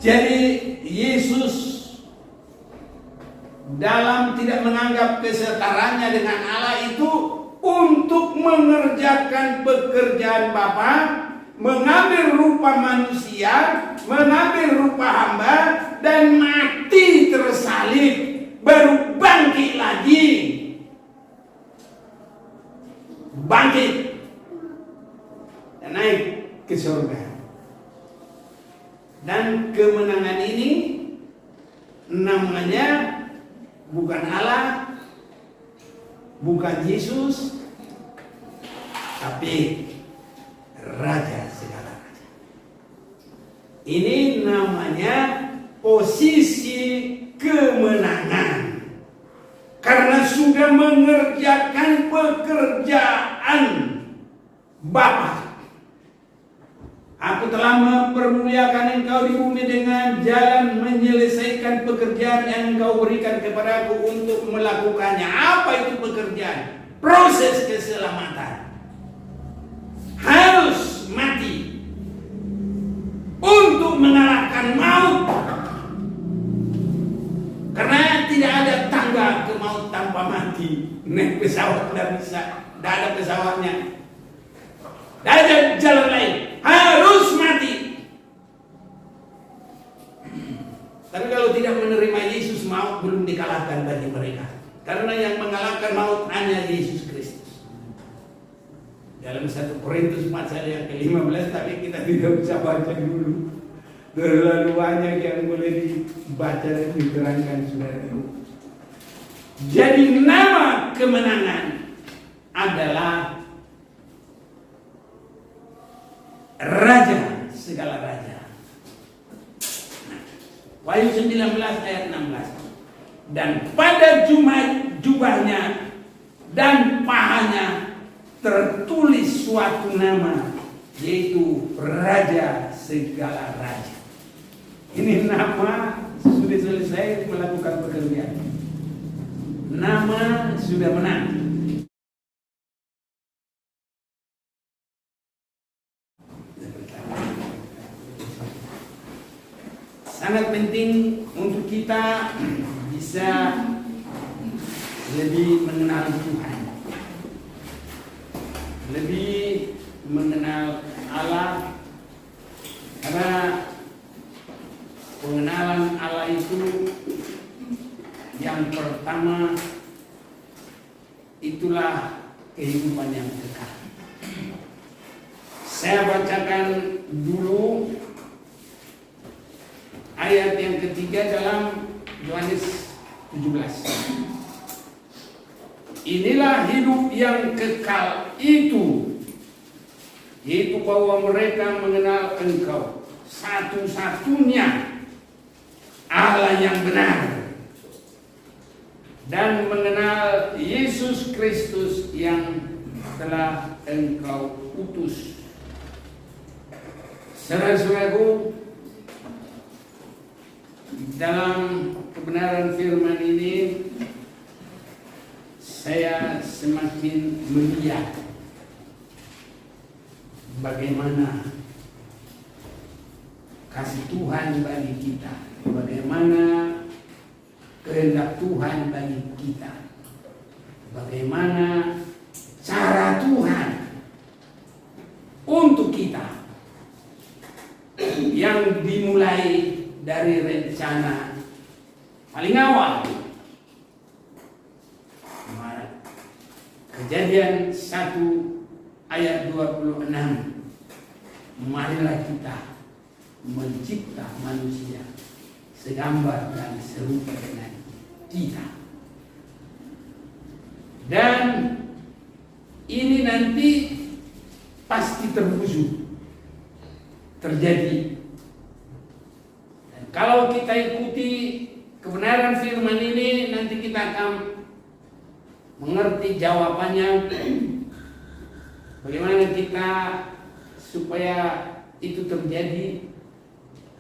Jadi Yesus dalam tidak menganggap kesetaranya dengan Allah itu untuk mengerjakan pekerjaan Bapa, mengambil rupa manusia, mengambil rupa hamba, dan mati tersalib, baru bangkit lagi. Bangkit dan naik ke surga. Dan kemenangan ini namanya bukan Allah, bukan Yesus, tapi Raja segala raja. Ini namanya posisi kemenangan. Karena sudah mengerjakan pekerjaan Bapa. Aku telah mempermuliakan engkau di bumi dengan jalan menyelesaikan pekerjaan yang engkau berikan kepadaku untuk melakukannya. Apa itu pekerjaan? Proses keselamatan. Harus mati untuk mengalahkan maut. Karena tidak ada tangga ke maut tanpa mati. Naik pesawat tidak bisa, tidak ada pesawatnya. Tidak ada jalan lain. Harus mati. Tapi kalau tidak menerima Yesus, maut belum dikalahkan bagi mereka. Karena yang mengalahkan maut hanya Yesus Kristus. Dalam 1 Korintus 4 ayat ke-15, tapi kita tidak bisa baca dulu. Terlalu banyak yang boleh dibaca dan diterangkan, saudara. Jadi nama kemenangan adalah Raja segala raja. Wahyu 19 ayat 16. Dan pada jubahnya dan pahanya tertulis suatu nama, yaitu Raja segala raja. Ini nama sudah selesai melakukan pekerjaan. Nama sudah menang. Sangat penting untuk kita bisa lebih mengenal Tuhan, lebih mengenal Allah, karena pengenalan Allah itu yang pertama itulah kehidupan yang kekal. Saya bacakan dulu ayat yang ketiga dalam Yohanes 17. Inilah hidup yang kekal itu, yaitu bahwa mereka mengenal Engkau satu-satunya Allah yang benar, dan mengenal Yesus Kristus yang telah Engkau utus. Saudara-saudaraku, dalam kebenaran firman ini saya semakin melihat bagaimana kasih Tuhan bagi kita, bagaimana kehendak Tuhan bagi kita, bagaimana cara Tuhan untuk kita yang dimulai dari rencana paling awal. Kejadian 1 ayat 26. Marilah kita mencipta manusia segambar dan serupa dengan kita. Dan ini nanti pasti terwujud, terjadi. Dan kalau kita ikuti kebenaran firman ini, nanti kita akan mengerti jawabannya. Bagaimana kita supaya itu terjadi,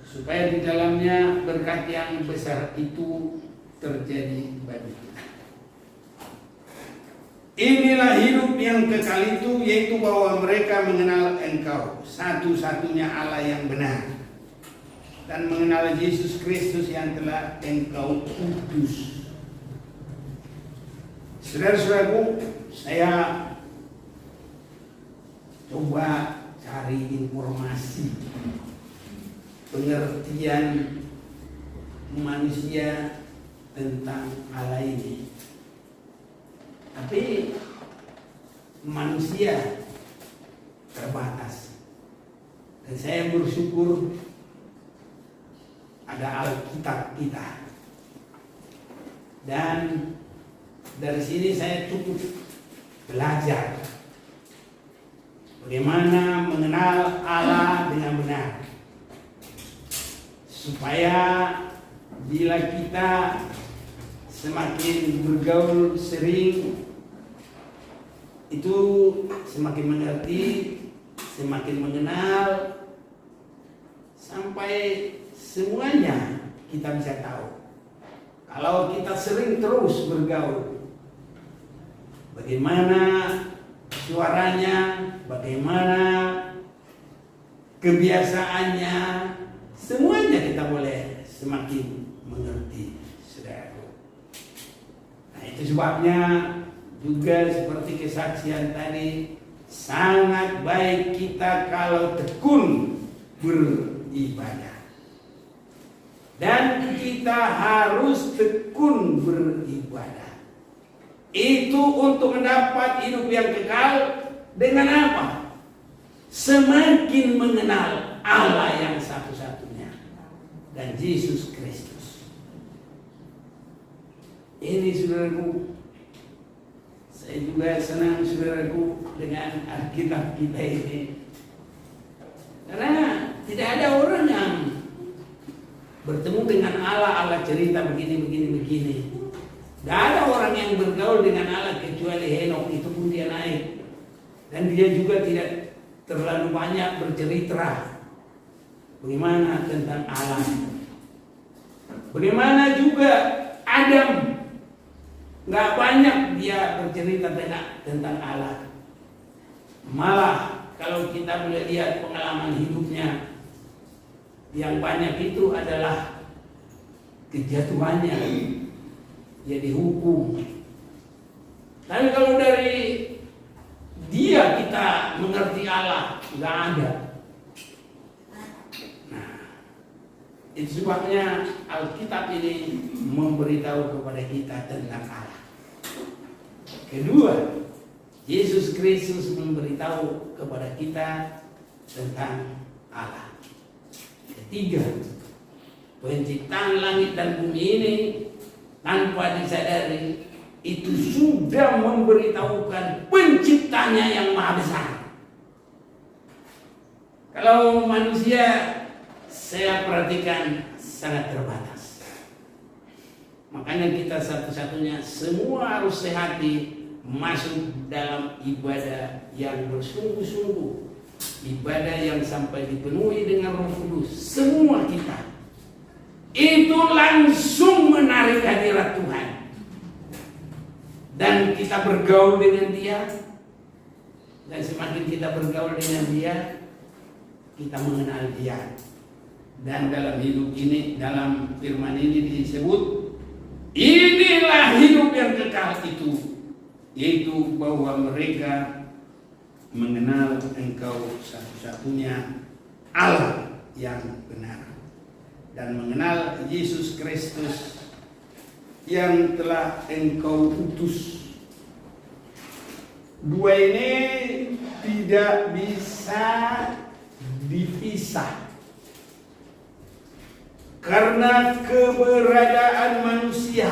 supaya di dalamnya berkat yang besar itu terjadi bagi kita. Inilah hidup yang kekal itu, yaitu bahwa mereka mengenal Engkau satu-satunya Allah yang benar, dan mengenal Yesus Kristus yang telah engkau utus. Saudara-saudaraku, saya coba cari informasi pengertian manusia tentang Allah ini. Tapi manusia terbatas. Dan saya bersyukur ada Alkitab kita. Dan dari sini saya cukup belajar bagaimana mengenal Allah dengan benar. Supaya bila kita semakin bergaul sering, itu semakin mengerti, semakin mengenal, sampai semuanya kita bisa tahu. Kalau kita sering terus bergaul, bagaimana suaranya, bagaimana kebiasaannya, semuanya kita boleh semakin mengerti, saudaraku. Nah, itu sebabnya juga seperti kesaksian tadi, sangat baik kita kalau tekun beribadah. Dan kita harus tekun beribadah. Itu untuk mendapat hidup yang kekal dengan apa? Semakin mengenal Allah yang satu-satunya dan Yesus Kristus. Ini saudaraku, saya juga senang saudaraku dengan Alkitab kita ini. Karena tidak ada orang yang bertemu dengan Allah cerita begini. Tidak ada orang yang bergaul dengan Allah kecuali Henok, itu pun dia naik. Dan dia juga tidak terlalu banyak bercerita bagaimana tentang Allah. Bagaimana juga Adam, nggak banyak dia bercerita tentang Allah. Malah kalau kita melihat pengalaman hidupnya, yang banyak itu adalah kejatuhannya, dia dihukum. Tapi kalau dari dia kita mengerti Allah, nggak ada. Nah, itu sebabnya Alkitab ini memberitahu kepada kita tentang Allah. Kedua, Yesus Kristus memberitahu kepada kita tentang Allah. Ketiga, penciptaan langit dan bumi ini tanpa disadari itu sudah memberitahukan penciptanya yang maha besar. Kalau manusia saya perhatikan sangat terbatas. Makanya kita satu-satunya semua harus sehati masuk dalam ibadah yang bersungguh-sungguh, ibadah yang sampai dipenuhi dengan Roh Kudus. Semua kita itu langsung menarik hadirat Tuhan, dan kita bergaul dengan Dia, dan semakin kita bergaul dengan Dia, kita mengenal Dia. Dan dalam hidup ini, dalam firman ini disebut, inilah hidup yang kekal itu, yaitu bahwa mereka mengenal Engkau satu-satunya Allah yang benar, dan mengenal Yesus Kristus yang telah Engkau utus. Dua ini tidak bisa dipisah karena keberadaan manusia.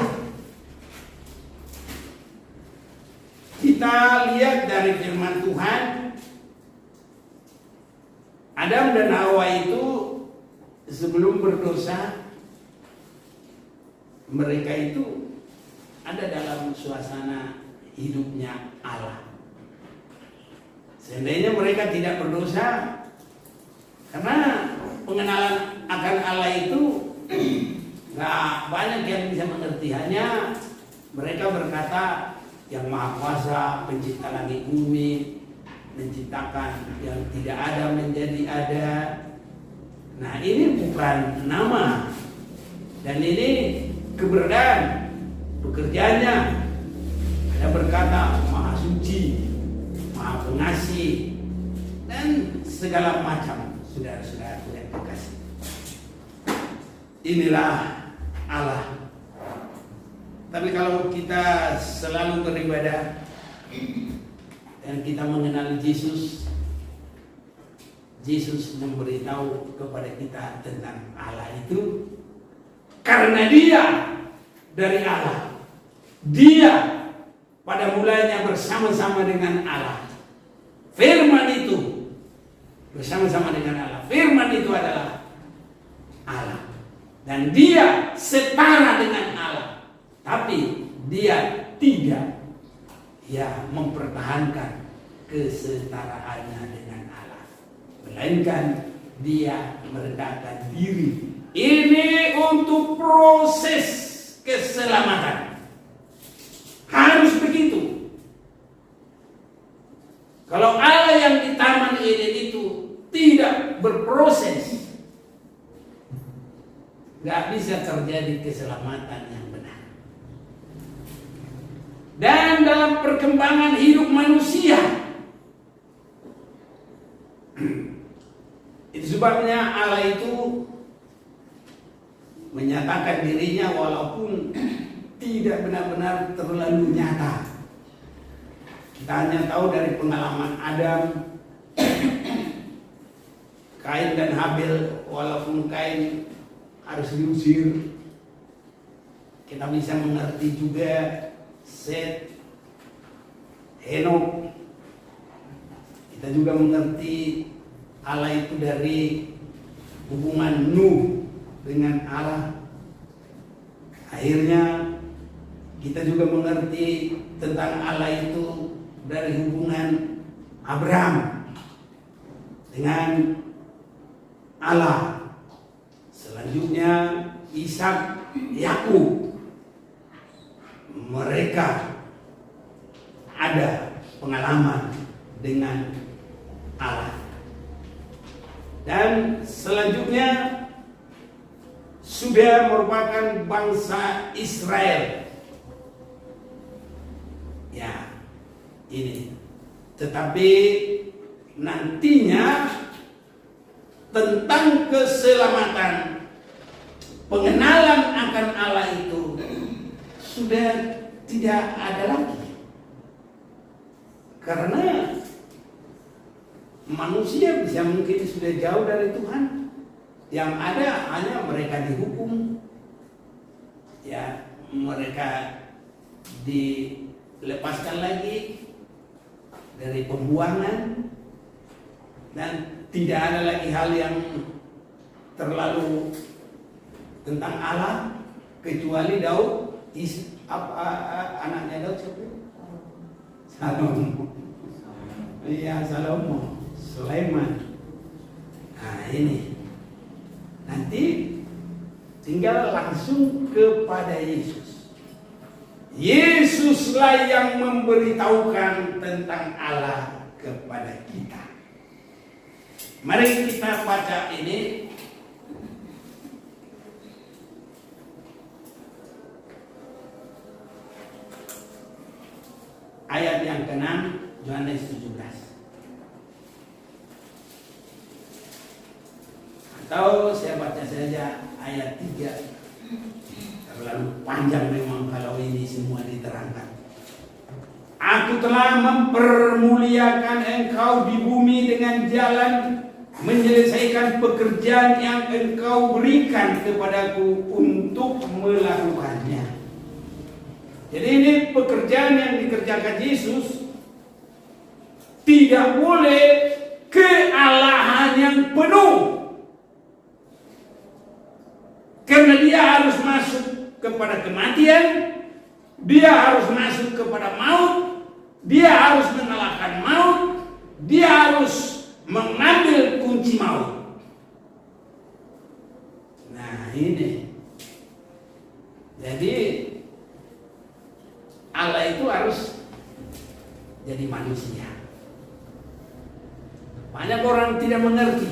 Kita lihat dari firman Tuhan, Adam dan Hawa itu sebelum berdosa, mereka itu ada dalam suasana hidupnya Allah. Seandainya mereka tidak berdosa, karena pengenalan akan Allah itu nggak banyak yang bisa mengerti. Hanya mereka berkata, yang Maha Kuasa, pencipta langit bumi, menciptakan yang tidak ada menjadi ada. Nah, ini bukan bukan nama. Dan ini keberadaan pekerjaannya. Ada berkata Maha Suci, Maha Pengasih, dan segala macam. Saudara-saudara yang terkasih, inilah Allah. Tapi kalau kita selalu beribadah dan kita mengenal Yesus, Yesus memberitahu kepada kita tentang Allah itu karena Dia dari Allah. Dia pada mulanya bersama-sama dengan Allah. Firman itu bersama-sama dengan Allah. Firman itu adalah Allah. Dan Dia setara dengan Allah. Tapi Dia tidak mempertahankan kesetaraannya dengan Allah. Melainkan Dia merendahkan diri. Ini untuk proses keselamatan. Harus begitu. Kalau Allah yang di Taman Eden itu tidak berproses, gak bisa terjadi keselamatan yang benar. Dan dalam perkembangan hidup manusia, itu sebabnya Allah itu menyatakan dirinya walaupun tidak benar-benar terlalu nyata. Kita hanya tahu dari pengalaman Adam, Kain dan Habil, walaupun Kain harus diusir. Kita bisa mengerti juga Set, Henok. Kita juga mengerti Allah itu dari hubungan Nuh dengan Allah. Akhirnya kita juga mengerti tentang Allah itu dari hubungan Abraham dengan Allah. Selanjutnya Ishak, Yakub. Mereka ada pengalaman dengan Allah. Dan selanjutnya sudah merupakan bangsa Israel. Ya, ini. Tetapi nantinya tentang keselamatan, pengenalan akan Allah itu sudah tidak ada lagi. Karena manusia bisa mungkin sudah jauh dari Tuhan. Yang ada hanya mereka dihukum. Ya, mereka dilepaskan lagi dari pembuangan. Dan tidak ada lagi hal yang terlalu tentang Allah kecuali Daud, anaknya Daud siapa? Salomo. Iya, Salomo, Sulaiman. Nah, ini nanti tinggal langsung kepada Yesus. Yesuslah yang memberitahukan tentang Allah kepada kita. Mari kita baca ini. Ayat yang ke-6, Yohanes 17. Atau saya baca saja ayat 3. Terlalu panjang memang kalau ini semua diterangkan. Aku telah mempermuliakan engkau di bumi dengan jalan menyelesaikan pekerjaan yang engkau berikan kepadaku untuk melakukannya. Jadi ini pekerjaan yang dikerjakan Yesus tidak boleh kealahan yang penuh. Karena dia harus masuk kepada kematian, dia harus masuk kepada maut, dia harus mengalahkan maut, dia harus mengambil kunci maut. Nah ini. Jadi Allah itu harus jadi manusia. Banyak orang tidak mengerti.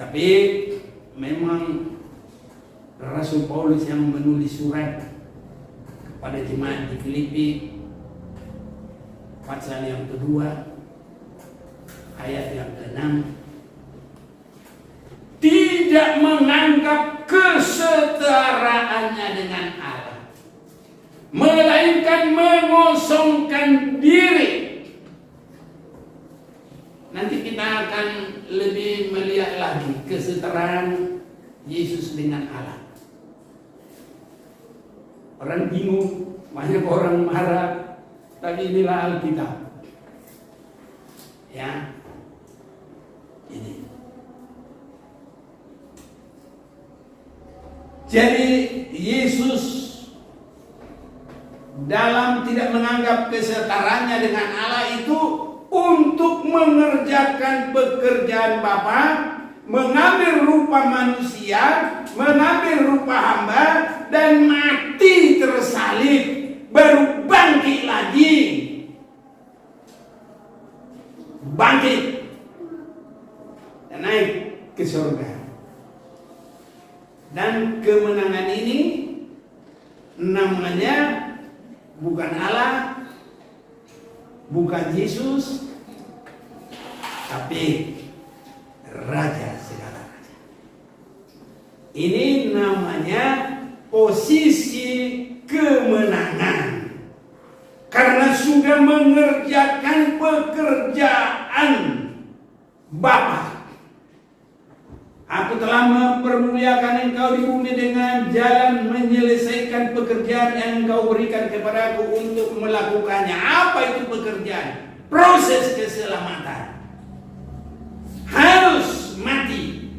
Tapi memang Rasul Paulus yang menulis surat kepada jemaat di Filipi pasal yang kedua ayat yang ke-6, tidak menganggap kesetaraannya dengan Allah, melainkan mengosongkan diri. Nanti kita akan lebih melihat lagi kesetaraan Yesus dengan Allah. Orang bingung, banyak orang marah, tapi inilah Alkitab. Ya, ini. Jadi Yesus dalam tidak menganggap kesetaraannya dengan Allah itu untuk mengerjakan pekerjaan Bapa, mengambil rupa manusia, mengambil rupa hamba, dan mati tersalib, baru bangkit lagi. Bangkit dan naik ke surga. Dan kemenangan ini namanya bukan Allah, bukan Yesus, tapi Raja segala raja. Ini namanya posisi kemenangan. Karena sudah mengerjakan pekerjaan Bapa. Aku telah mempermuliakan engkau di bumi dengan jalan menyelesaikan pekerjaan yang engkau berikan kepadaku untuk melakukannya. Apa itu pekerjaan? Proses keselamatan. Harus mati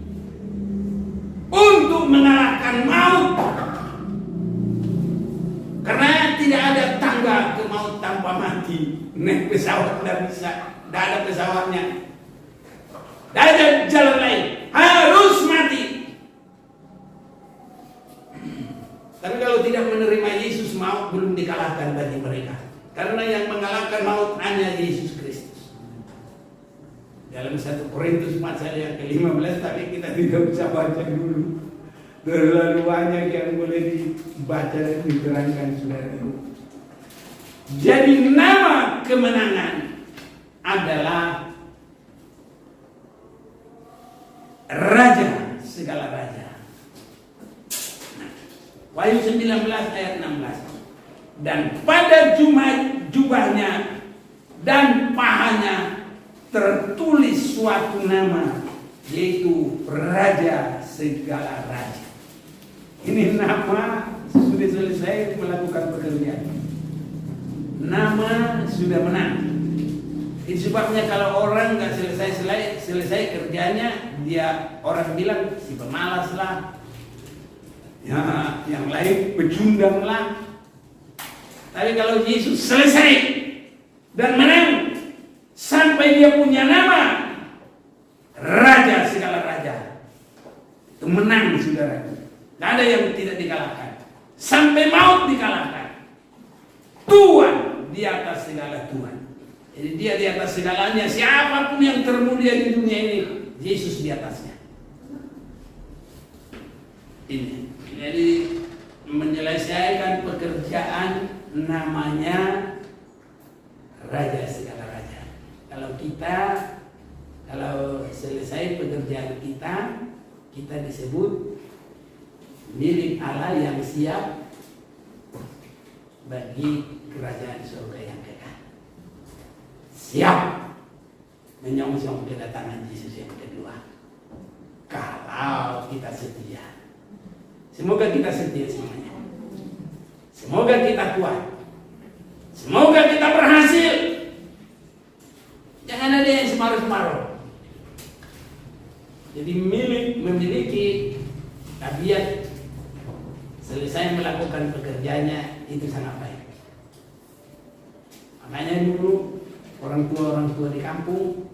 untuk mengalahkan maut. Karena tidak ada tangga ke maut tanpa mati. Naik pesawat tidak bisa, tidak ada pesawatnya. Tidak ada jalan lain, harus mati. Tapi kalau tidak menerima Yesus, maut belum dikalahkan bagi mereka. Karena yang mengalahkan maut hanya Yesus Kristus. Dalam 1 Korintus pasal yang ke-15, tapi kita tidak bisa baca dulu. Terlalu banyak yang boleh dibaca dan diterangkan, saudara. Jadi nama kemenangan adalah Raja segala raja. Wahyu 19 ayat 16. Dan pada jubahnya dan pahanya tertulis suatu nama, yaitu Raja segala raja. Ini nama sudah selesai melakukan pekerjaan. Nama sudah menang. Itu sebabnya kalau orang nggak selesai kerjanya, dia orang bilang si pemalas lah, ya, yang lain pecundang lah. Tapi kalau Yesus selesai dan menang sampai dia punya nama Raja segala raja, itu menang, saudara. Tidak ada yang tidak dikalahkan. Sampai maut dikalahkan. Tuhan di atas segala Tuhan. Jadi dia di atas segalanya. Siapapun yang termulia di dunia ini, Yesus di atasnya. Ini. Jadi menyelesaikan pekerjaan namanya Raja segala raja. Kalau selesai pekerjaan kita disebut milik Allah yang siap bagi kerajaan surga yang kekal. Siap menyongsong kedatangan Yesus yang kedua. Kalau kita setia. Semoga kita setia semuanya. Semoga kita kuat. Semoga kita berhasil. Jangan ada yang semaruh-semaruh. Jadi memiliki tabiat selesai melakukan pekerjaannya itu sangat baik. Makanya dulu orang tua di kampung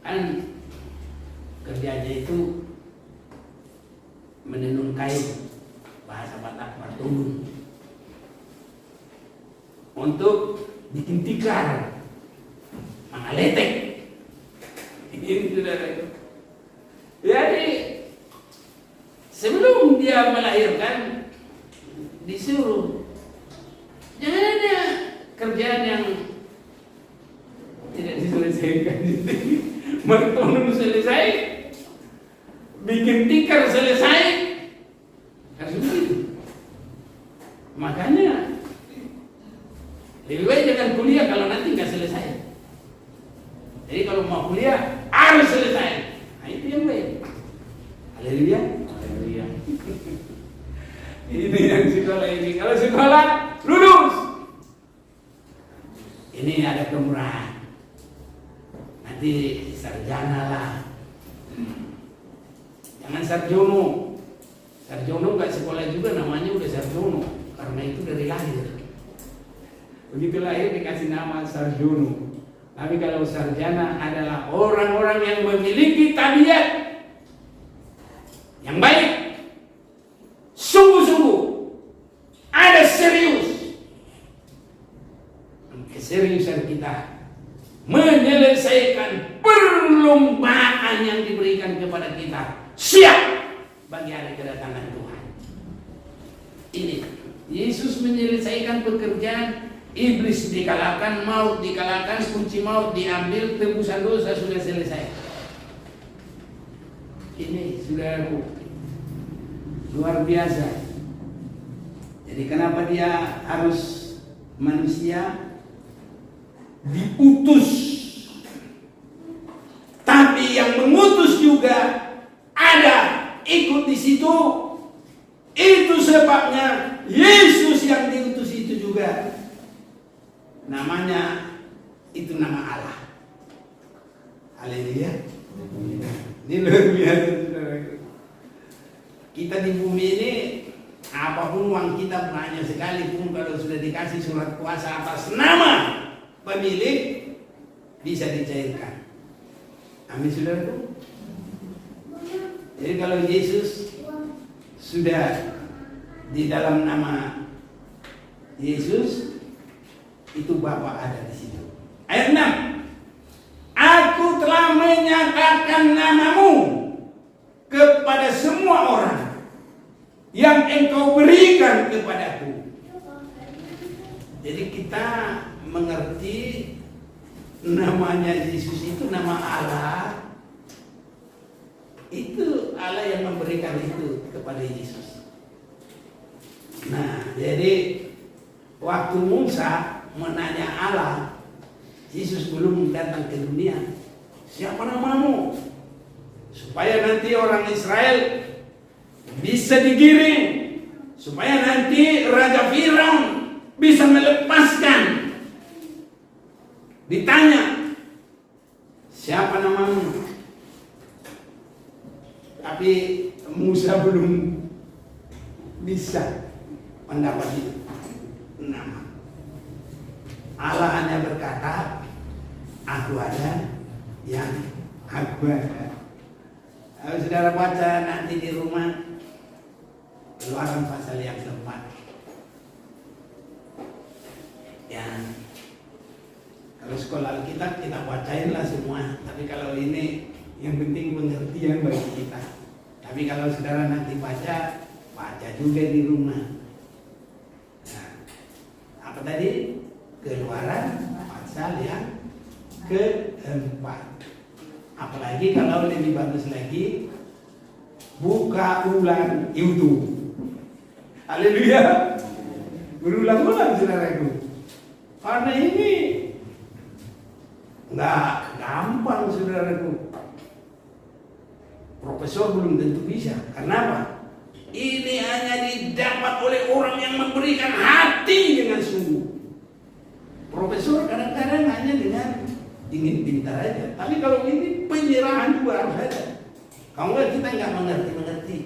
kan kerjanya itu menenun kain, bahasa Batak bertulun, untuk bikin tikar, mangaletek. Ini saudara itu. Jadi sebelum dia melahirkan disuruh, jangan ada kerjaan yang tidak diselesaikan. Mertonun selesai, bikin tikar selesai, harus begitu. Makanya lebih baik jangan kuliah kalau nanti nggak selesai. Jadi kalau mau kuliah harus selesai. Nah, itu yang baik. Haleluya. Haleluya. Ini yang sekolah ini. Kalau sekolah lulus, ini ada kemurahan. Nanti sarjana lah. Jangan sarjono. Sarjono nggak sekolah juga namanya udah sarjono, karena itu dari lahir. Begitu lahir dikasih nama sarjono. Tapi kalau sarjana adalah orang-orang yang memiliki tabiat yang baik, sungguh-sungguh, ada serius. Keseriusan kita menyelesaikan perlombaan yang diberikan kepada kita, siap bagi hari kedatangan Tuhan. Ini Yesus menyelesaikan pekerjaan. Iblis dikalahkan, maut dikalahkan, kunci maut diambil, tebusan dosa sudah selesai. Ini saudaraku luar biasa. Jadi kenapa dia harus manusia diutus? Tapi yang mengutus juga ada ikut di situ. Itu sebabnya Yesus yang diutus itu juga namanya itu nama Allah. Haleluya. Ini luar biasa, saudaraku. Kita di bumi ini apapun uang kita banyak sekalipun, kalau sudah dikasih surat kuasa atas nama pemilik bisa dicairkan. Amin, saudaraku. Jadi kalau Yesus sudah di dalam nama Yesus, itu Bapa ada di situ. Ayat 6. Aku telah menyatakan namamu kepada semua orang yang engkau berikan kepadaku. Jadi kita mengerti namanya Yesus itu nama Allah. Itu Allah yang memberikan itu kepada Yesus. Nah, jadi waktu Musa menanya Allah, Yesus belum datang ke dunia, siapa namamu? Supaya nanti orang Israel bisa digiring, supaya nanti Raja Firaun bisa melepaskan. Ditanya, siapa namamu? Tapi Musa belum bisa mendapat itu nama. Allah hanya berkata, aku ada yang aku ada. Kalau saudara baca nanti di rumah, Keluaran pasal yang keempat. Ya, kalau sekolah Alkitab kita bacainlah semua. Tapi kalau ini yang penting pengertian bagi kita. Tapi kalau saudara nanti baca juga di rumah. Nah, apa tadi? Keluaran pasal yang keempat. Apalagi kalau lebih bagus lagi, buka ulang YouTube. Haleluya. Berulang-ulang, saudaraku. Karena ini nggak gampang, saudaraku. Profesor belum tentu bisa. Kenapa? Ini hanya didapat oleh orang yang memberikan hati dengan sungguh. Profesor kadang-kadang hanya dengan ingin pintar aja. Tapi kalau ini penyerahan juga harus ada. Kalau enggak kita nggak mengerti.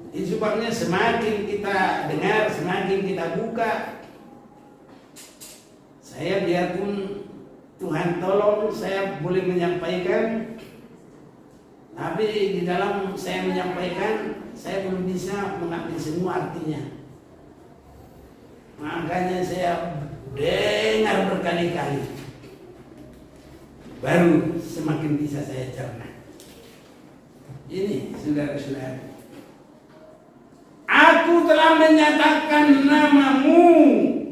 Ini sebabnya semakin kita dengar, semakin kita buka. Saya biarpun Tuhan tolong saya boleh menyampaikan, tapi di dalam saya menyampaikan, saya belum bisa mengambil semua artinya. Makanya saya dengar berkali-kali, baru semakin bisa saya cerna. Ini saudara-saudara, aku telah menyatakan namamu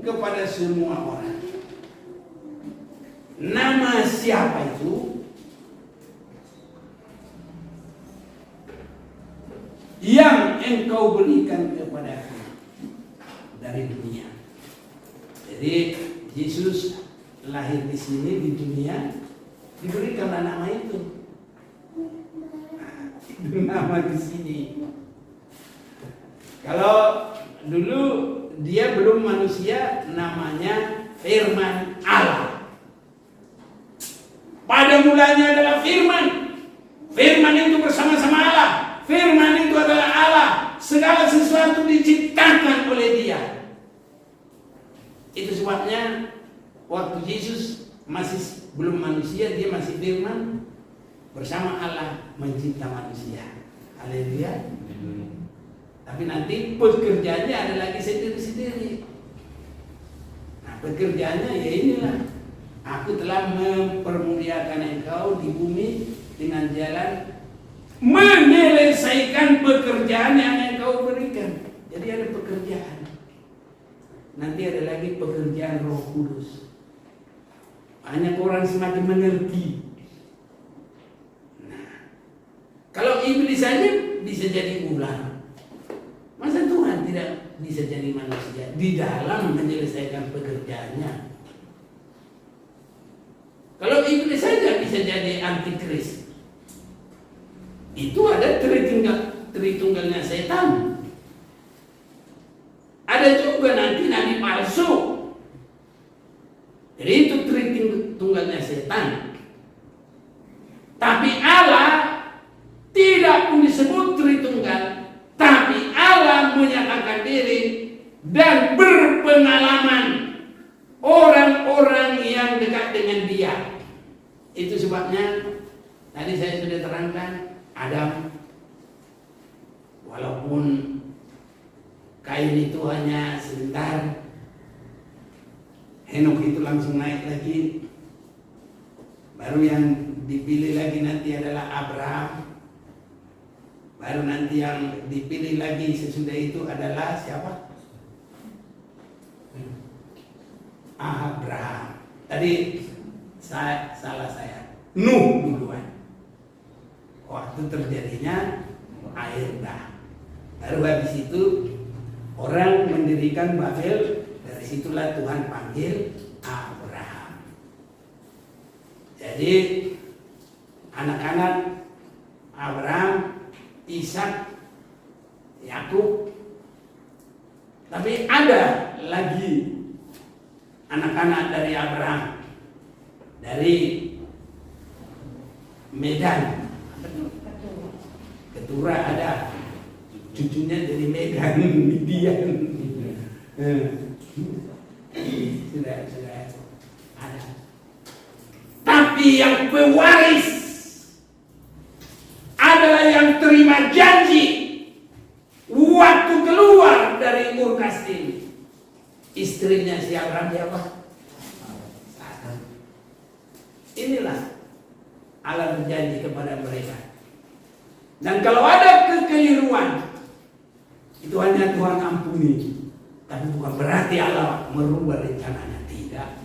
kepada semua orang. Nama siapa itu? Yang engkau berikan kepadaku dari dunia. Jadi Yesus lahir di sini di dunia, diberikanlah nama itu. Itu nama di sini. Kalau dulu dia belum manusia, namanya Firman Allah. Pada mulanya adalah Firman. Firman itu bersama-sama Allah. Firman itu adalah Allah. Segala sesuatu diciptakan oleh Dia. Itu sebabnya waktu Yesus masih belum manusia, Dia masih Firman. Bersama Allah mencipta manusia. Haleluya. Tapi nanti pekerjaannya ada lagi sendiri-sendiri. Nah, pekerjaannya ya inilah. Aku telah mempermuliakan engkau di bumi dengan jalan menyelesaikan pekerjaan yang engkau berikan. Jadi ada pekerjaan. Nanti ada lagi pekerjaan Roh Kudus. Banyak orang semakin mengerti. Kalau iblis saja bisa jadi ular, masa Tuhan tidak bisa jadi manusia di dalam menyelesaikan pekerjaannya? Kalau iblis saja bisa jadi antikris, itu ada tritunggalnya setan. Ada juga nanti nabi palsu. Jadi itu tritunggalnya setan. Tapi Allah tidak pun disebut Tritunggal, tapi Allah menyatakan diri dan berpengalaman orang-orang yang dekat dengan Dia. Itu sebabnya tadi saya sudah terangkan, Adam, walaupun Kain itu hanya sebentar, Henok itu langsung naik lagi. Baru yang dipilih lagi nanti adalah Abraham. Baru nanti yang dipilih lagi sesudah itu adalah siapa? Abraham. Tadi salah saya. Nuh duluan. Waktu terjadinya air bah. Baru habis itu orang mendirikan Babel. Dari situlah Tuhan panggil Abraham. Jadi anak-anak Abraham, Ishak, Yakub. Tapi ada lagi anak-anak dari Abraham dari Medan. Ketura ada, cucunya dari Medan, Midian. Sudah ada. Tapi yang pewaris adalah yang terima janji waktu keluar dari Ur Kasdim. Istrinya si Abraham siapa? Sarah. Inilah Allah berjanji kepada mereka. Dan kalau ada kekeliruan, itu hanya Tuhan ampuni. Tapi bukan berarti Allah merubah rencananya, tidak.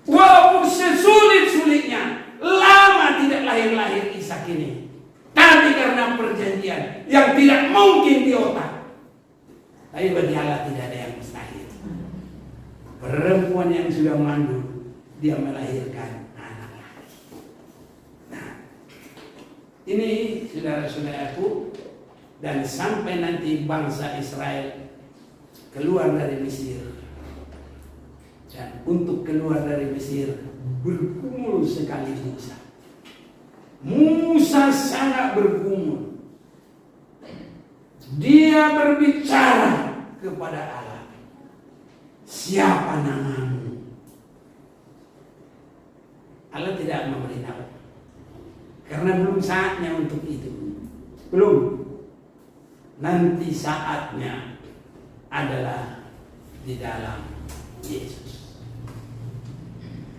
Walaupun sesulit-sulitnya, lama tidak lahir-lahir Ishak ini, tapi karena perjanjian yang tidak mungkin di otak. Tapi bagi Allah tidak ada yang mustahil. Perempuan yang sudah mandul, dia melahirkan anak lagi. Nah, ini saudara-saudaraku, dan sampai nanti bangsa Israel keluar dari Mesir. Dan untuk keluar dari Mesir bergumul sekali Musa. Musa sangat bergumul. Dia berbicara kepada Allah. Siapa namamu? Allah tidak memberitahu. Karena belum saatnya untuk itu. Belum. Nanti saatnya adalah di dalam Yesus.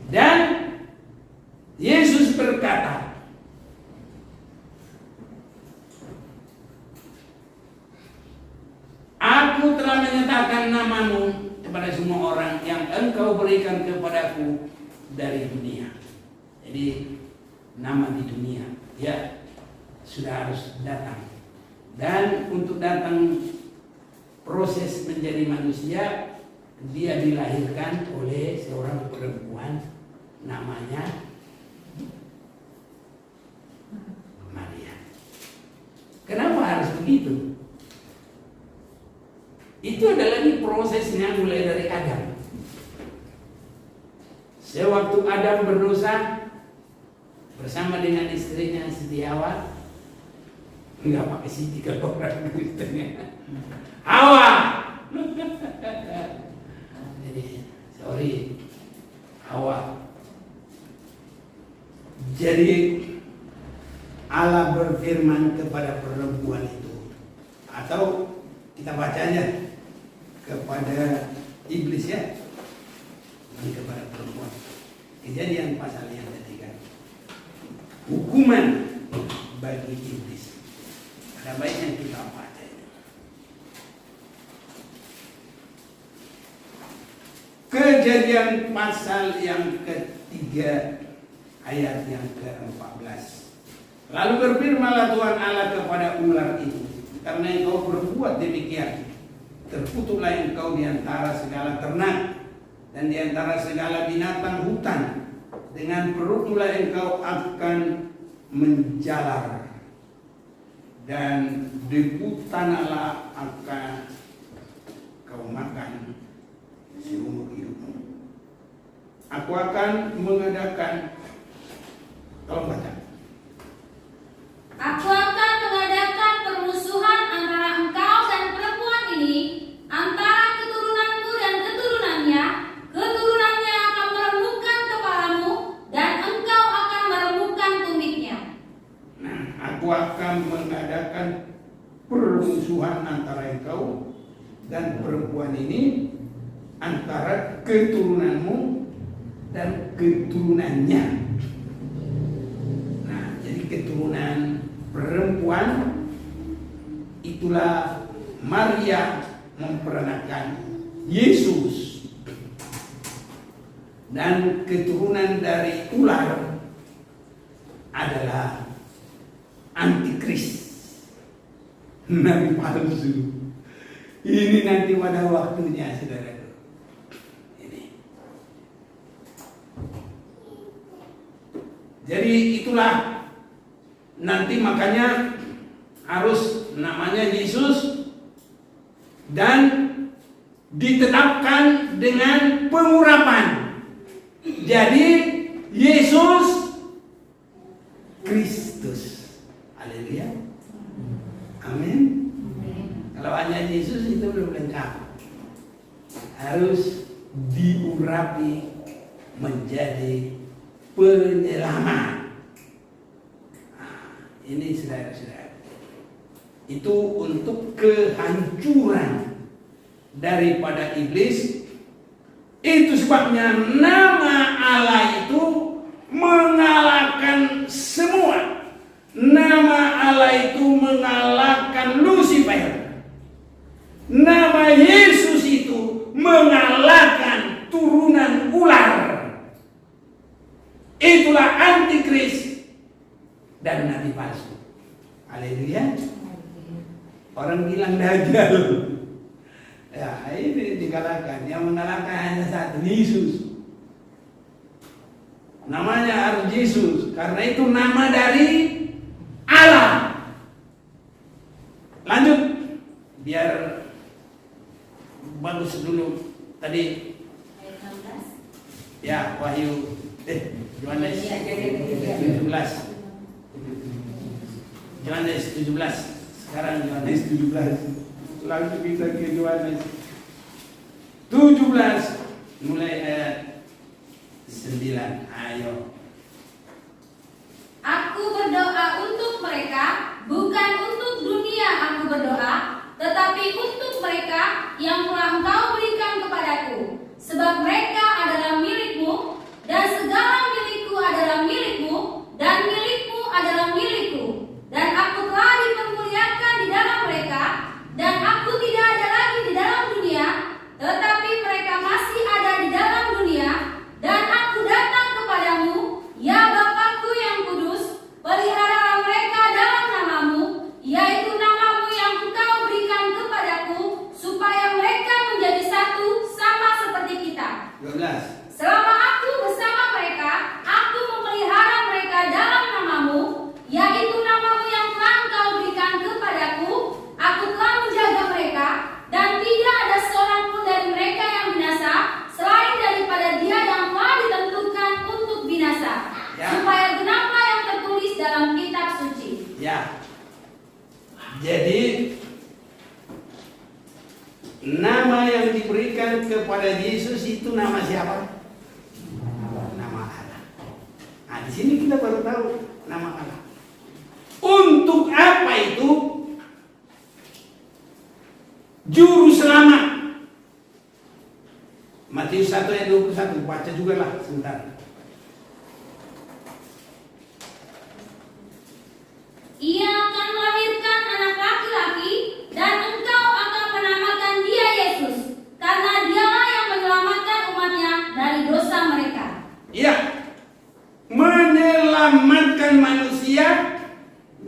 Dan Yesus berkata, namamu kepada semua orang yang engkau berikan kepadaku dari dunia. Jadi nama di dunia, ya sudah harus datang. Dan untuk datang proses menjadi manusia, dia dilahirkan oleh seorang perempuan namanya Maria. Kenapa harus begitu? Itu adalah prosesnya mulai dari Adam. Sewaktu Adam berdosa bersama dengan istrinya Siti Hawa, enggak pakai Siti kalau orang Kristennya, Hawa. Jadi sorry, Hawa. Jadi Allah berfirman kepada perempuan itu, atau kita bacanya kepada iblis, ya, bukan kepada perempuan. Kejadian pasal yang ketiga, hukuman bagi iblis. Ada baiknya kita baca itu. Kejadian pasal yang ketiga ayat yang ke-14. Lalu berfirmanlah Tuhan Allah kepada ular itu, karena engkau berbuat demikian, terkutuklah engkau di antara segala ternak dan di antara segala binatang hutan. Dengan perutmulah engkau akan menjalar, dan debu tanahlah akan kau makan seumur hidupmu. Aku akan mengadakan, kalau baca, aku akan mengadakan permusuhan antara engkau dan perempuan ini, antara keturunanmu dan keturunannya. Keturunannya akan meremukkan kepalamu, dan engkau akan meremukkan tumitnya. Nah, aku akan mengadakan permusuhan antara engkau dan perempuan ini, antara keturunanmu dan keturunannya. Nah, jadi keturunan perempuan itulah Maria memperanakan Yesus. Dan keturunan dari ular adalah antikris, nabi palsu. Ini nanti pada waktunya, saudaraku. Ini. Jadi itulah nanti, makanya harus namanya Yesus dan ditetapkan dengan pengurapan. Jadi Yesus Kristus. Haleluya. Amin. Kalau hanya Yesus itu belum lengkap. Harus diurapi menjadi penyelamat. Ini saudara-saudara, itu untuk kehancuran daripada iblis. Itu sebabnya nama Allah itu mengalahkan semua. Nama Allah itu mengalahkan Lucifer. Nama Yesus itu mengalahkan turunan ular. Itulah antikris dan nabi palsu. Haleluya. Orang bilang dajjal. Ya, ini dikalahkan. Yang mengalahkan hanya satu, Yesus. Namanya harus Yesus, karena itu nama dari Allah. Lanjut, biar bagus dulu tadi. Ayat 16. Ya, Wahyu Yohanes 17. Yohanes 17. Sekarang Yohanes 17. Langsung kita ke Yohanes 17 mulai ayat 9. Ayo. Aku berdoa untuk mereka, bukan untuk dunia aku berdoa, tetapi untuk mereka yang telah Engkau berikan kepadaku, sebab mereka adalah milikmu, dan segala milikku adalah milikmu, dan milikmu adalah milikku, dan aku telah dipermuliakan di dalam mereka, dan aku tidak ada lagi di dalam dunia, Jadi nama yang diberikan kepada Yesus itu nama siapa? Nama Allah. Nah, di sini kita baru tahu nama Allah. Untuk apa itu? Juru selamat. Matius 1 ayat 21, baca juga lah sebentar. Ia akan melahirkan anak laki-laki, dan engkau akan menamakan dia Yesus, karena dialah yang menyelamatkan umatnya dari dosa mereka. Ya, menyelamatkan manusia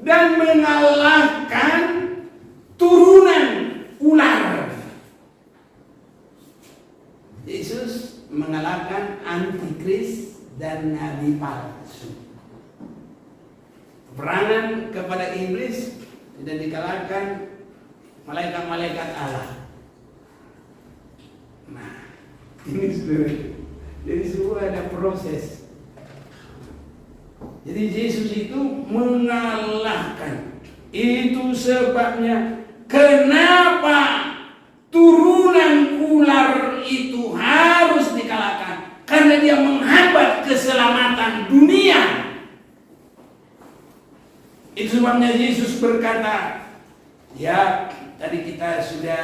dan mengalahkan turunan ular. Yesus mengalahkan antikris dan nabi palsu. Perangan kepada iblis tidak dikalahkan malaikat-malaikat Allah. Nah, ini saudara. Jadi semua ada proses. Jadi Yesus itu mengalahkan. Itu sebabnya kenapa turunan ular itu harus dikalahkan. Karena dia menghambat keselamatan dunia. Itu sebabnya Yesus berkata, ya tadi kita sudah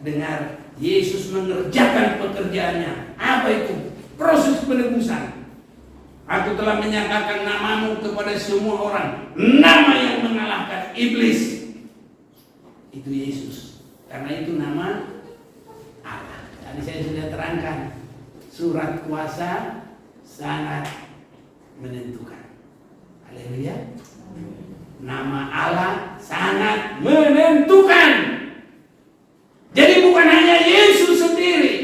dengar, Yesus mengerjakan pekerjaannya. Apa itu? Proses penebusan. Aku telah menyatakan namamu kepada semua orang. Nama yang mengalahkan iblis. Itu Yesus. Karena itu nama Allah. Tadi saya sudah terangkan. Surat kuasa sangat menentukan. Haleluya. Nama Allah sangat menentukan. Jadi bukan hanya Yesus sendiri.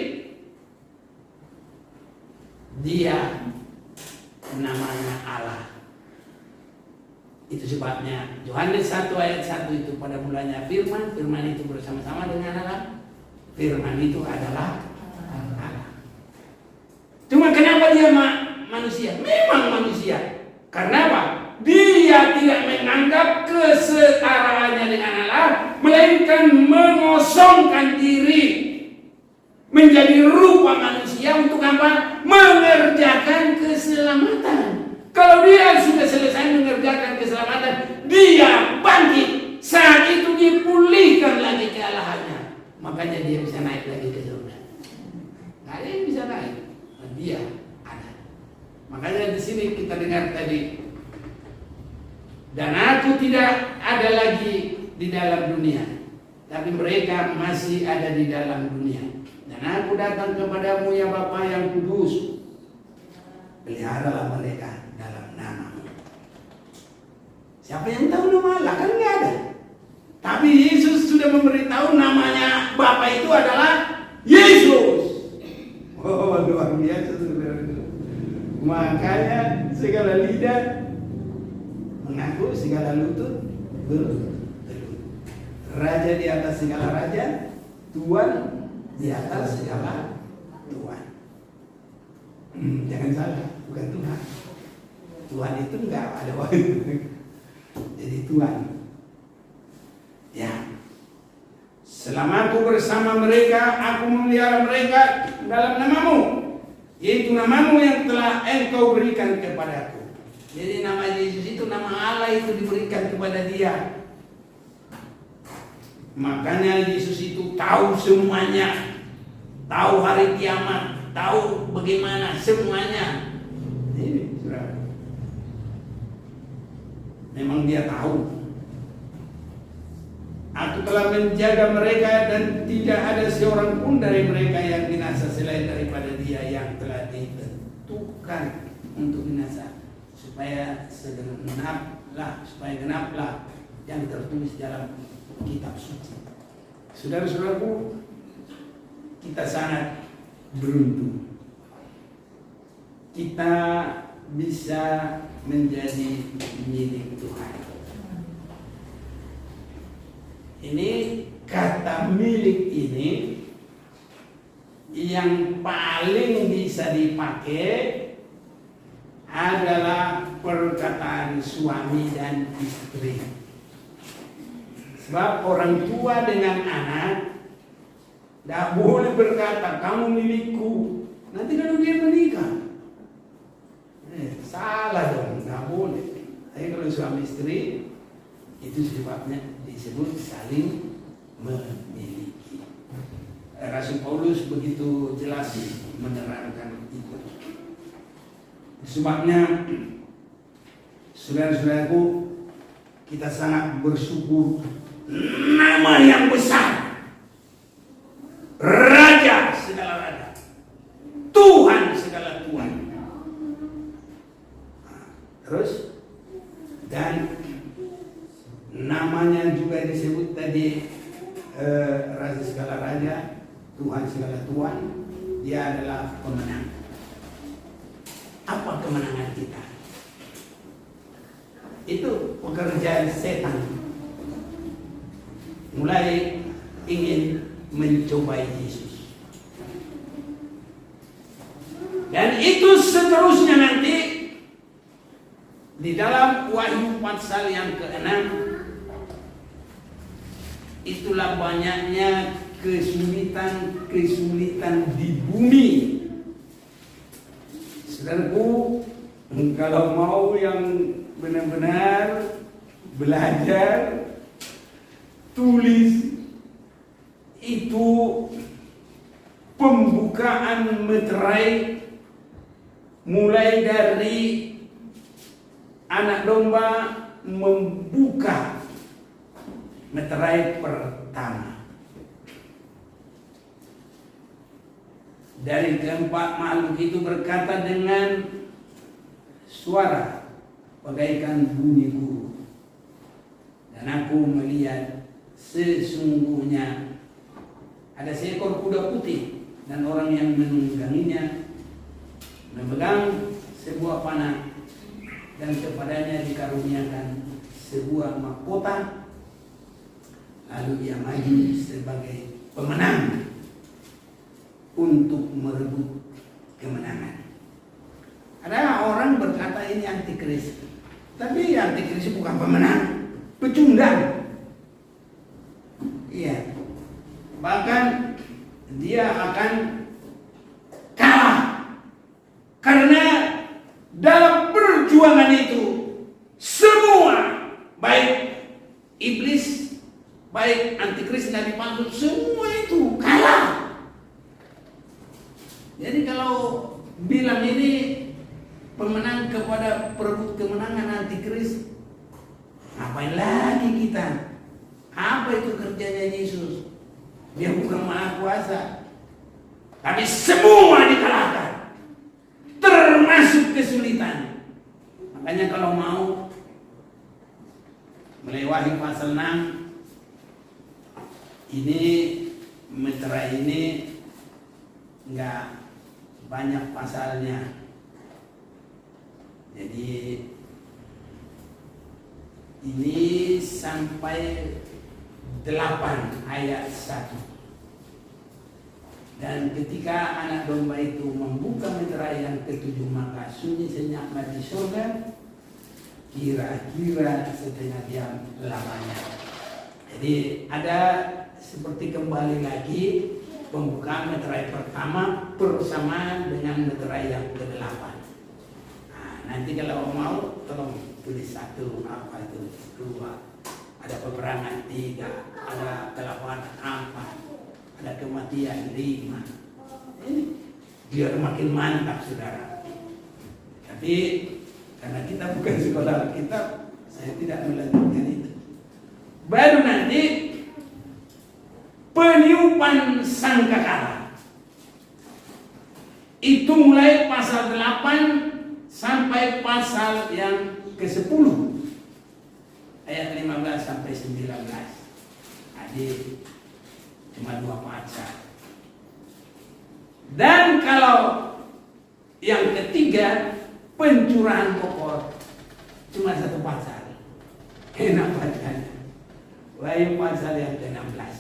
Dia namanya Allah. Itu sebabnya Yohanes 1 ayat 1 itu pada mulanya firman. Firman itu bersama-sama dengan Allah. Firman itu adalah Allah. Cuma kenapa dia manusia? Memang manusia. Karena apa? Dia tidak menganggap kesetaraannya dengan Allah, melainkan mengosongkan diri menjadi rupa manusia untuk apa? Mengerjakan keselamatan. Kalau dia sudah selesai mengerjakan keselamatan, dia bangkit. Saat itu dipulihkan lagi kealahannya. Makanya dia bisa naik lagi ke surga. Nggak ada yang bisa naik. Dia ada. Makanya di sini kita dengar tadi. Dan aku tidak ada lagi di dalam dunia, tapi mereka masih ada di dalam dunia. Dan aku datang kepadamu ya Bapa yang kudus, peliharalah mereka dalam namamu. Siapa yang tahu nama Allah? Kan nggak ada. Tapi Yesus sudah memberitahu namanya Bapa itu adalah Yesus. Oh, luar biasa saudara. Makanya segala lidah mengaku, segala lutut berlutut. Raja di atas segala raja, Tuhan di atas segala Tuhan. Jangan salah, bukan Tuhan. Tuhan itu enggak ada waktu. Jadi Tuhan. Ya. Selama aku bersama mereka, aku memelihara mereka dalam namamu, yaitu namamu yang telah engkau berikan kepadaku. Jadi nama Yesus itu, nama Allah itu diberikan kepada dia. Makanya Yesus itu tahu semuanya. Tahu hari kiamat, tahu bagaimana semuanya. Ini saudara. Memang dia tahu. Aku telah menjaga mereka dan tidak ada seorang pun dari mereka yang binasa selain daripada dia yang telah ditentukan untuk binasa. Supaya genaplah yang tertulis dalam kitab suci. Saudara-saudaraku, kita sangat beruntung. Kita bisa menjadi milik Tuhan. Ini kata milik ini yang paling bisa dipakai adalah perkataan suami dan istri. Sebab orang tua dengan anak tidak boleh berkata kamu milikku. Nanti kalau dia menikah, salah dong, tidak boleh. Tapi kalau suami istri itu sebabnya disebut saling memiliki. Rasul Paulus begitu jelas menerangkan itu. Sebabnya saudara-saudaraku, kita sangat bersyukur nama yang besar, Raja segala raja, Tuhan segala Tuhan. Terus dan namanya juga disebut tadi Raja segala raja, Tuhan segala Tuhan. Dia adalah pemenang. Apa kemenangan kita? Itu pekerjaan setan. Mulai ingin mencobai Yesus. Dan itu seterusnya nanti di dalam Wahyu pasal yang ke-6. Itulah banyaknya kesulitan di bumi. Saudaraku, kalau mau yang benar-benar belajar, tulis itu pembukaan meterai mulai dari anak domba membuka meterai pertama. Dari keempat makhluk itu berkata dengan suara bagaikan bunyi guru. Dan aku melihat sesungguhnya ada seekor kuda putih, dan orang yang menungganginya memegang sebuah panah, dan kepadanya dikaruniakan sebuah mahkota. Lalu ia maju sebagai pemenang untuk merebut kemenangan. Ada orang berkata ini antikris, tapi antikris bukan pemenang, pecundang. Iya, bahkan dia akan kalah karena dalam perjuangan itu semua, baik iblis, baik antikris, nabi palsu, semua itu kalah. Jadi kalau bilang ini pemenang kepada perebut kemenangan antikris, ngapain lagi kita? Apa itu kerjanya Yesus? Dia bukan maha kuasa, tapi semua dikalahkan, termasuk kesulitan. Makanya kalau mau melewati pasal 6, ini meterai ini enggak banyak pasalnya. Jadi ini sampai 8 ayat 1. Dan ketika anak domba itu membuka meterai yang ke-7, maka sunyi senyap di surga, kira-kira setengah jam lamanya. Jadi ada seperti kembali lagi pembukaan meterai pertama bersamaan dengan meterai yang ke-8. Nah, nanti kalau mau tolong tulis 1, apa itu 2. Ada peperangan 3, ada kelaparan 4, ada kematian 5. Ini biar makin mantap, saudara. Tapi karena kita bukan sekolah kitab, saya tidak melanjutkan itu. Baru nanti peniupan sangkakala. Itu mulai pasal 8 sampai pasal yang ke-10. Ayat 15 sampai 19. Adik cuma 2 pasal. Dan kalau yang ketiga, pencurahan pokok, cuma 1 pasal. Enak bacanya. Wahyu pasal yang ke-16.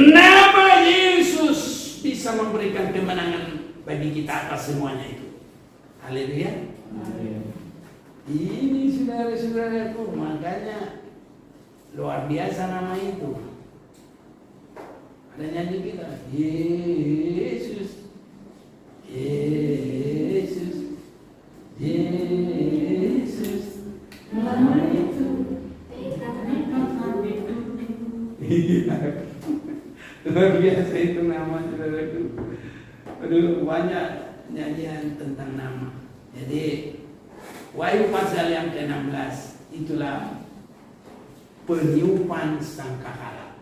Nama Yesus bisa memberikan kemenangan bagi kita atas semuanya itu. Haleluya. Ini saudara-saudaraku, makanya luar biasa nama itu. Ada nyanyi kita, Yesus, Yesus, Yesus, nama itu. Iya, luar biasa itu nama saudaraku. Aduh, banyak nyanyian tentang nama. Jadi Wahyu pasal yang ke-16 itulah peniupan sangkakala.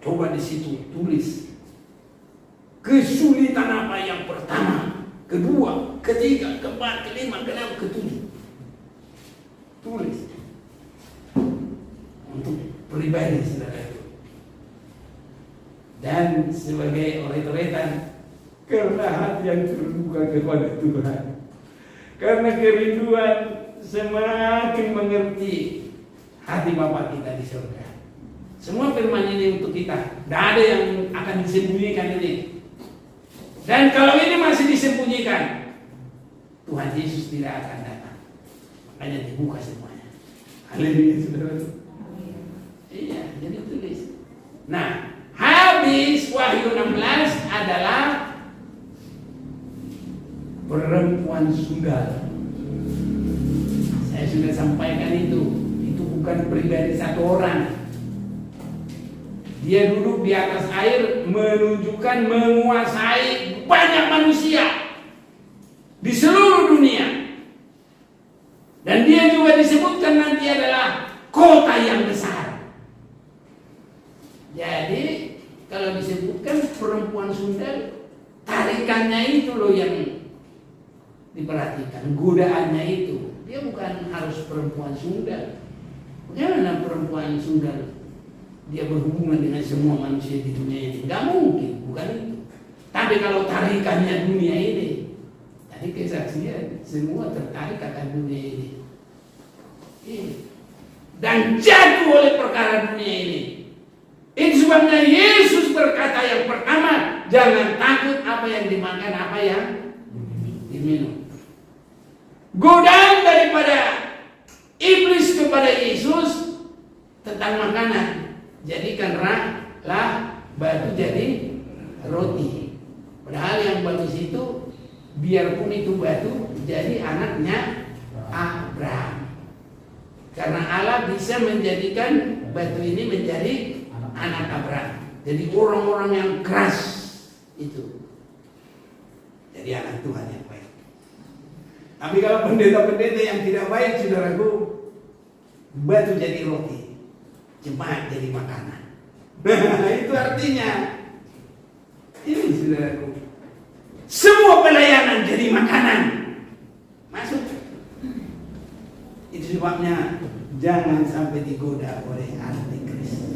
Coba di situ tulis kesulitan apa yang pertama, kedua, ketiga, keempat, kelima, keenam, ketujuh. Tulis untuk pribadi saudara. Dan sebagai oret-oretan karena hati yang terbuka kepada Tuhan, karena kerinduan semakin mengerti hati Bapa kita di surga. Semua firman ini untuk kita. Tidak ada yang akan disembunyikan ini. Dan kalau ini masih disembunyikan, Tuhan Yesus tidak akan datang. Makanya dibuka semuanya. Haleluya, saudara. Iya, jadi tulis. Nah, habis Wahyu 16 adalah perempuan sundal. Saya sudah sampaikan itu bukan pribadi satu orang. Dia duduk di atas air menunjukkan menguasai banyak manusia di seluruh dunia. Dan dia juga disebutkan nanti adalah kota yang besar. Jadi kalau disebutkan perempuan sundal, tarikannya itu loh yang diperhatikan, godaannya itu. Dia bukan harus perempuan sundal. Bagaimana perempuan sundal dia berhubungan dengan semua manusia di dunia ini? Tidak mungkin, bukan itu. Tapi kalau tarikannya dunia ini, tadi kesaksian, semua tertarik akan dunia ini. Dan jatuh oleh perkara dunia ini. Itu sebabnya Yesus berkata yang pertama, jangan takut apa yang dimakan, apa yang diminum. Godaan daripada iblis kepada Yesus tentang makanan. Jadikanlah batu jadi roti. Padahal yang bagus itu, biarpun itu batu, jadi anaknya Abraham. Karena Allah bisa menjadikan batu ini menjadi anak Abraham. Jadi orang-orang yang keras itu jadi anak Tuhan yang baik. Tapi kalau pendeta-pendeta yang tidak baik, saudaraku, batu jadi roti, jemaat jadi makanan. Itu artinya ini, saudaraku, semua pelayanan jadi makanan. Masuk. Itu sebabnya jangan sampai digoda oleh antikris.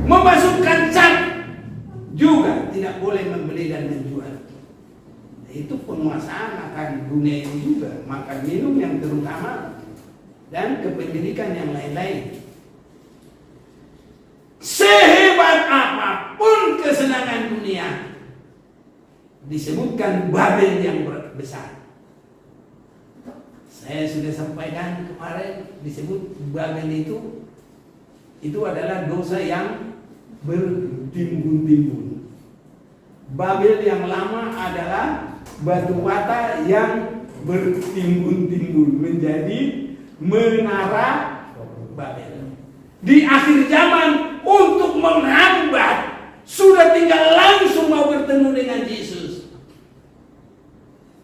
Memasukkan cat juga tidak boleh membeli dan menjual. Itu penguasaan akan dunia ini juga, makan minum yang terutama, dan kependidikan yang lain-lain. Sehebat apapun kesenangan dunia, disebutkan Babel yang besar. Saya sudah sampaikan kemarin, disebut Babel itu adalah dosa yang bertimbun-timbun. Babel yang lama adalah batu bata yang bertimbun-timbun menjadi menara Babel. Di akhir zaman untuk menghambat, sudah tinggal langsung mau bertemu dengan Yesus.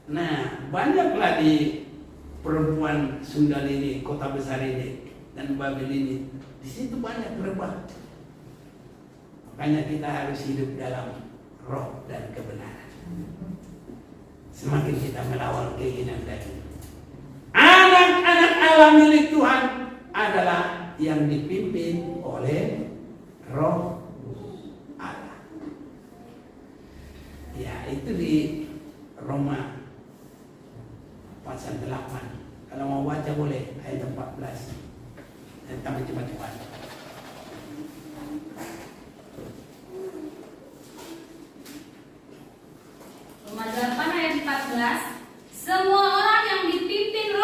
Nah, banyaklah di perempuan sundal ini, kota besar ini, dan Babel ini. Di situ banyak berbah. Makanya kita harus hidup dalam roh dan kebenaran. Semakin kita melawan keinginan tadi. Anak-anak Allah milik Tuhan adalah yang dipimpin oleh roh Allah. Ya, itu di Roma pasal 8. Kalau mau baca boleh, ayat 14. Dan tambah cepat-cepat. Roma 8 ayat 14. Semua orang yang dipimpin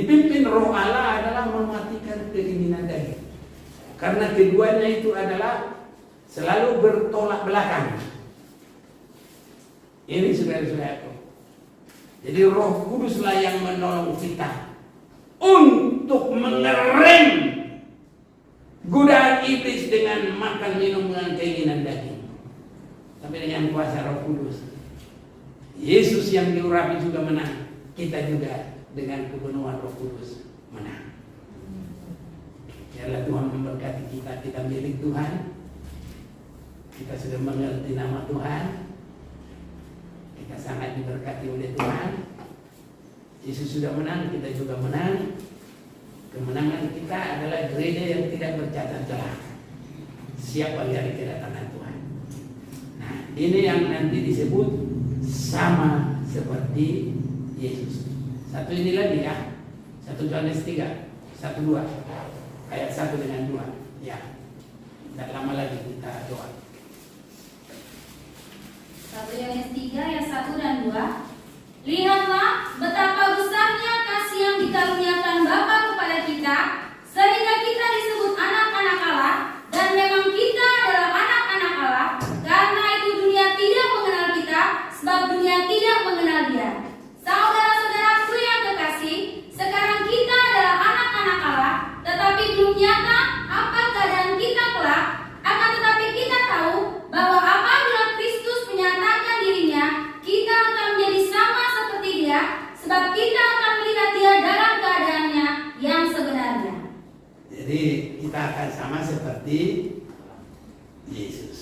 Dipimpin roh Allah adalah mematikan keinginan daging. Karena keduanya itu adalah selalu bertolak belakang. Ini saudara-saudaraku. Jadi Roh Kuduslah yang menolong kita untuk mengerem godaan iblis dengan makan minum dengan keinginan daging. Tapi dengan kuasa Roh Kudus, Yesus yang diurapi juga menang. Kita juga dengan kepenuhan Roh Kudus menang. Biarlah Tuhan memberkati kita. Kita milik Tuhan. Kita sudah mengerti nama Tuhan. Kita sangat diberkati oleh Tuhan. Yesus sudah menang, kita juga menang. Kemenangan kita adalah gereja yang tidak bercacat celah. Siap bagi hari kedatangan Tuhan. Nah, ini yang nanti disebut sama seperti Yesus. Satu ini lagi ya. 1 Yohanes 3, 1-2. Ayat 1 dengan 2. Ya. Tidak lama lagi kita doa. 1 Yohanes 3 ayat 1 dan 2. Lihatlah betapa besarnya kasih yang dikaruniakan Bapa kepada kita, sehingga kita disebut anak-anak Allah, dan memang kita adalah anak-anak Allah. Karena itu dunia tidak mengenal kita, sebab dunia tidak mengenal Dia. Saudara-saudaraku yang kekasih, sekarang kita adalah anak-anak Allah, tetapi belum nyata apa keadaan kita kelak. Akan tetapi kita tahu bahwa apabila Kristus menyatakan dirinya, kita akan menjadi sama seperti Dia, sebab kita akan melihat Dia dalam keadaannya yang sebenarnya. Jadi kita akan sama seperti Yesus.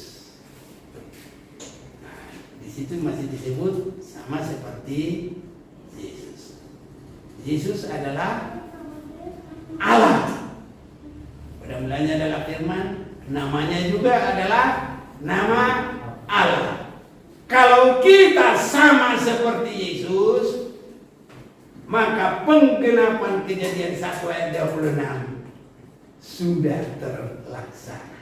Nah, di situ masih disebut sama seperti Yesus. Yesus adalah Allah. Pada mulanya adalah firman, namanya juga adalah nama Allah. Kalau kita sama seperti Yesus, maka penggenapan Kejadian 1 ayat 26 sudah terlaksana.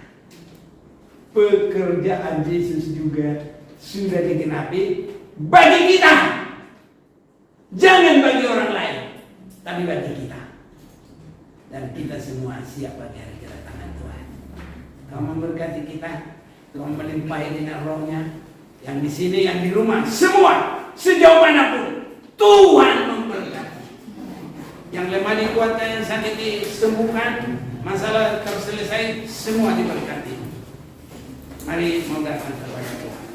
Pekerjaan Yesus juga sudah digenapi bagi kita. Jangan bagi orang lain, tapi bagi kita. Dan kita semua siap bagi hari kedatangan Tuhan. Tuhan memberkati kita, Tuhan melimpahi dengan rohnya. Yang di sini, yang di rumah, semua sejauh manapun Tuhan memberkati. Yang lemah dikuatkan, yang sakit disembuhkan, masalah terselesai, semua diberkati. Mari mendatangkan kepada Tuhan.